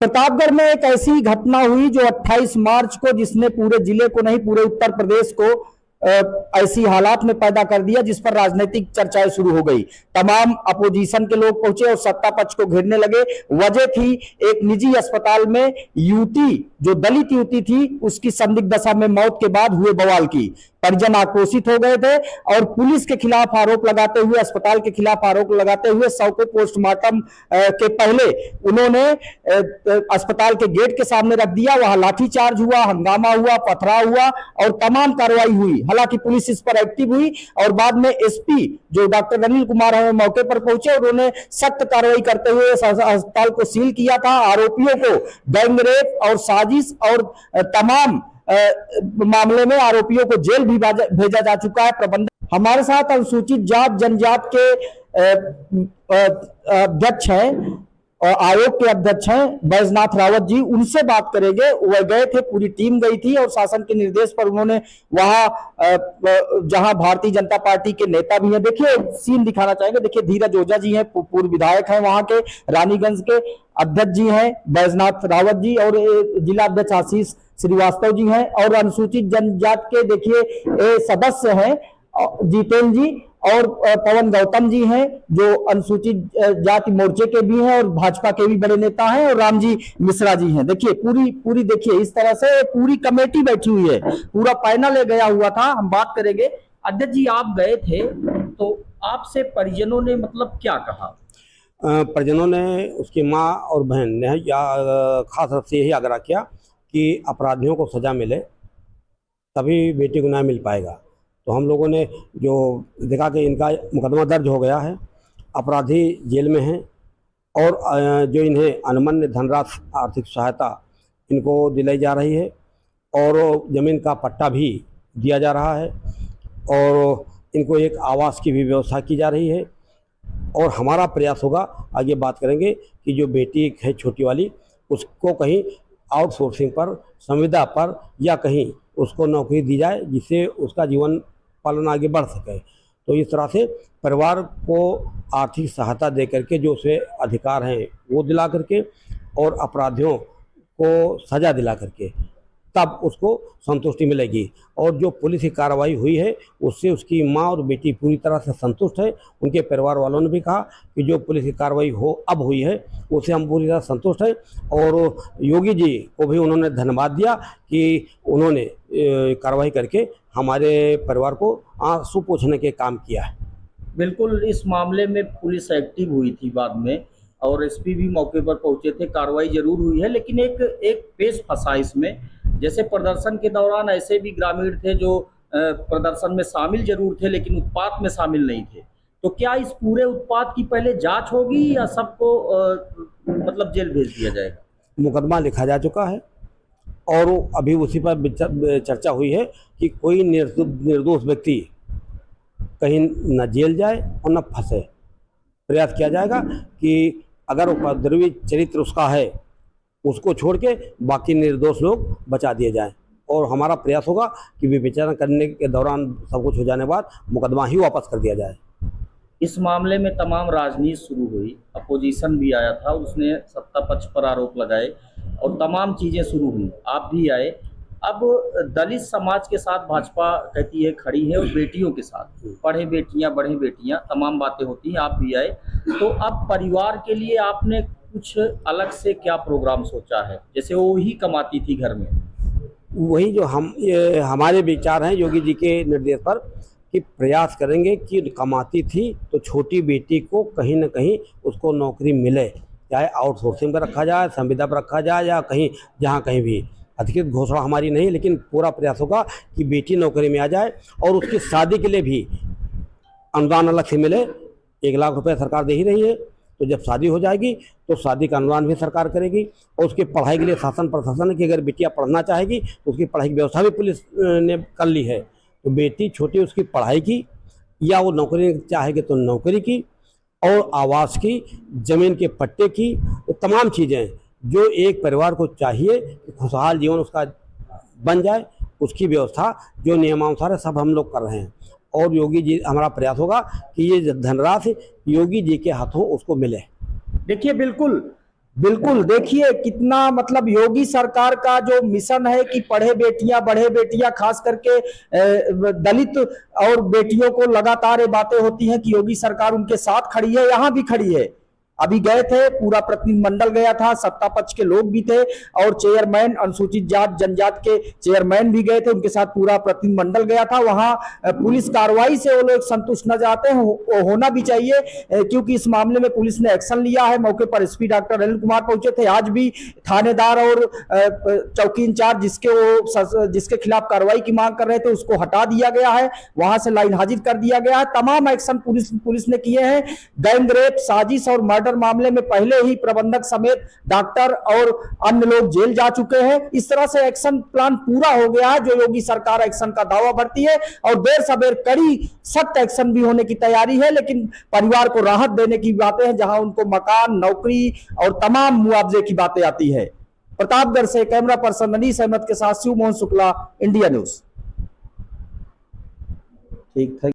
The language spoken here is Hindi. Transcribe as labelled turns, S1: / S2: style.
S1: प्रतापगढ़ में एक ऐसी घटना हुई जो 28 मार्च को जिसने पूरे जिले को नहीं पूरे उत्तर प्रदेश को ऐसी हालात में पैदा कर दिया जिस पर राजनीतिक चर्चाएं शुरू हो गई। तमाम अपोजिशन के लोग पहुंचे और सत्ता पक्ष को घेरने लगे। वजह थी एक निजी अस्पताल में युवती जो दलित युवती थी उसकी संदिग्ध दशा में मौत के बाद हुए बवाल की। परिजन आक्रोशित हो गए थे और पुलिस के खिलाफ आरोप लगाते हुए अस्पताल के खिलाफ आरोप लगाते हुए शव को पोस्टमार्टम के पहले उन्होंने अस्पताल के गेट के सामने रख दिया। वहां लाठीचार्ज हुआ, हंगामा हुआ, पथराव हुआ और तमाम कार्रवाई हुई। हालांकि पुलिस इस पर एक्टिव हुई और बाद में एसपी जो डॉक्टर अनिल कुमार है मौके पर पहुंचे और उन्होंने सख्त कार्रवाई करते हुए अस्पताल को सील किया था। आरोपियों को गैंगरेप और साजिश और तमाम मामले में आरोपियों को जेल भी भेजा जा चुका है। प्रबंधन हमारे साथ अनुसूचित जात जनजात के अध्यक्ष हैं और आयोग के अध्यक्ष हैं बैजनाथ रावत जी, उनसे बात करेंगे। वह गए थे, पूरी टीम गई थी और शासन के निर्देश पर उन्होंने वहां जहां भारतीय जनता पार्टी के नेता भी हैं, देखिए सीन दिखाना चाहेंगे। देखिए धीरज ओझा जी हैं, पूर्व विधायक हैं वहां के, रानीगंज के अध्यक्ष जी हैं बैजनाथ रावत जी और जिला अध्यक्ष आशीष श्रीवास्तव जी हैं और अनुसूचित जनजात के देखिए सदस्य हैं जितेंद्र जी और पवन गौतम जी हैं जो अनुसूचित जाति मोर्चे के भी हैं और भाजपा के भी बड़े नेता हैं और राम जी मिश्रा जी हैं। देखिए पूरी देखिए इस तरह से पूरी कमेटी बैठी हुई है, पूरा पैनल ले गया हुआ था। हम बात करेंगे। अध्यक्ष जी आप गए थे तो आपसे परिजनों ने मतलब क्या कहा?
S2: परिजनों ने, उसकी माँ और बहन ने खास रूप से यही आग्रह किया कि अपराधियों को सज़ा मिले तभी बेटी को न्याय मिल पाएगा। तो हम लोगों ने जो देखा कि इनका मुकदमा दर्ज हो गया है, अपराधी जेल में हैं और जो इन्हें अनुमन्य धनराशि आर्थिक सहायता इनको दिलाई जा रही है और ज़मीन का पट्टा भी दिया जा रहा है और इनको एक आवास की भी व्यवस्था की जा रही है। और हमारा प्रयास होगा, आगे बात करेंगे, कि जो बेटी है छोटी वाली उसको कहीं आउटसोर्सिंग पर, संविदा पर या कहीं उसको नौकरी दी जाए जिससे उसका जीवन पालन आगे बढ़ सके। तो इस तरह से परिवार को आर्थिक सहायता दे करके जो उसे अधिकार हैं वो दिला करके और अपराधियों को सज़ा दिला करके तब उसको संतुष्टि मिलेगी। और जो पुलिस की कार्रवाई हुई है उससे उसकी माँ और बेटी पूरी तरह से संतुष्ट है। उनके परिवार वालों ने भी कहा कि जो पुलिस की कार्रवाई अब हुई है उससे हम पूरी तरह संतुष्ट हैं और योगी जी को भी उन्होंने धन्यवाद दिया कि उन्होंने कार्रवाई करके हमारे परिवार को आंसू पोंछने के काम किया है।
S1: बिल्कुल, इस मामले में पुलिस एक्टिव हुई थी बाद में और एसपी भी मौके पर पहुंचे थे। कार्रवाई जरूर हुई है लेकिन एक पेश फंसा इसमें। जैसे प्रदर्शन के दौरान ऐसे भी ग्रामीण थे जो प्रदर्शन में शामिल जरूर थे लेकिन उत्पात में शामिल नहीं थे। तो क्या इस पूरे उत्पात की पहले जांच होगी या सबको मतलब जेल भेज दिया जाएगा?
S2: मुकदमा लिखा जा चुका है और अभी उसी पर चर्चा हुई है कि कोई निर्दोष व्यक्ति कहीं न जेल जाए और न फंसे। प्रयास किया जाएगा कि अगर उपद्रवी चरित्र उसका है उसको छोड़ के बाकी निर्दोष लोग बचा दिए जाएं और हमारा प्रयास होगा कि विवेचना करने के दौरान सब कुछ हो जाने के बाद मुकदमा ही वापस कर दिया जाए।
S1: इस मामले में तमाम राजनीति शुरू हुई, अपोजिशन भी आया था, उसने सत्ता पक्ष पर आरोप लगाए और तमाम चीज़ें शुरू हुई। आप भी आए। अब दलित समाज के साथ भाजपा कहती है खड़ी है और बेटियों के साथ, पढ़े बेटियां बढ़े बेटियां, तमाम बातें होती हैं। आप भी आए तो अब परिवार के लिए आपने कुछ अलग से क्या प्रोग्राम सोचा है? जैसे वो ही कमाती थी घर में,
S2: वही जो हमारे विचार हैं योगी जी के निर्देश पर कि प्रयास करेंगे कि कमाती थी तो छोटी बेटी को कहीं न कहीं उसको नौकरी मिले, चाहे आउटसोर्सिंग पर रखा जाए, संविदा पर रखा जाए या कहीं जहाँ कहीं भी। अधिकृत घोषणा हमारी नहीं लेकिन पूरा प्रयास होगा कि बेटी नौकरी में आ जाए और उसकी शादी के लिए भी अनुदान अलग से मिले। 1 लाख रुपए सरकार दे ही रही है, तो जब शादी हो जाएगी तो शादी का अनुदान भी सरकार करेगी और उसकी पढ़ाई के लिए शासन प्रशासन की अगर बेटियां पढ़ना चाहेगी तो उसकी पढ़ाई की व्यवस्था भी पुलिस ने कर ली है। तो बेटी छोटी उसकी पढ़ाई की या वो नौकरी चाहेगी तो नौकरी की और आवास की, ज़मीन के पट्टे की, तो तमाम चीज़ें जो एक परिवार को चाहिए कि खुशहाल जीवन उसका बन जाए उसकी व्यवस्था जो नियमानुसार है सब हम लोग कर रहे हैं। और योगी जी, हमारा प्रयास होगा कि ये धनराशि योगी जी के हाथों उसको मिले।
S1: देखिए बिल्कुल बिल्कुल, देखिए कितना मतलब योगी सरकार का जो मिशन है कि पढ़े बेटियां बढ़े बेटियां, खास करके दलित और बेटियों को लगातार ये बातें होती हैं कि योगी सरकार उनके साथ खड़ी है, यहां भी खड़ी है। अभी गए थे, पूरा प्रतिनिधिमंडल गया था, सत्ता पक्ष के लोग भी थे और चेयरमैन, अनुसूचित जात जनजात के चेयरमैन भी गए थे, उनके साथ पूरा प्रतिनिधिमंडल गया था। वहां पुलिस कार्रवाई से वो लोग संतुष्ट न जाते हैं, होना भी चाहिए, क्योंकि इस मामले में पुलिस ने एक्शन लिया है। मौके पर एसपी डॉक्टर अनिल कुमार पहुंचे थे। आज भी थानेदार और चौकी इंचार्ज जिसके खिलाफ कार्रवाई की मांग कर रहे थे उसको हटा दिया गया है, वहां से लाइन हाजिर कर दिया गया है। तमाम एक्शन पुलिस ने किए हैं। गैंग रेप, साजिश और मर्डर मामले में पहले ही प्रबंधक समेत डॉक्टर और अन्य लोग जेल जा चुके हैं। इस तरह से एक्शन प्लान पूरा हो गया है जो योगी सरकार एक्शन का दावा भरती है, और देर सवेर कड़ी सख्त एक्शन भी होने की तैयारी है। लेकिन परिवार को राहत देने की बातें हैं, जहां उनको मकान, नौकरी और तमाम मुआवजे की बातें आती है। प्रतापगढ़ से कैमरा पर्सन अनीस अहमद के साथ शिव मोहन शुक्ला, इंडिया न्यूज। ठीक था।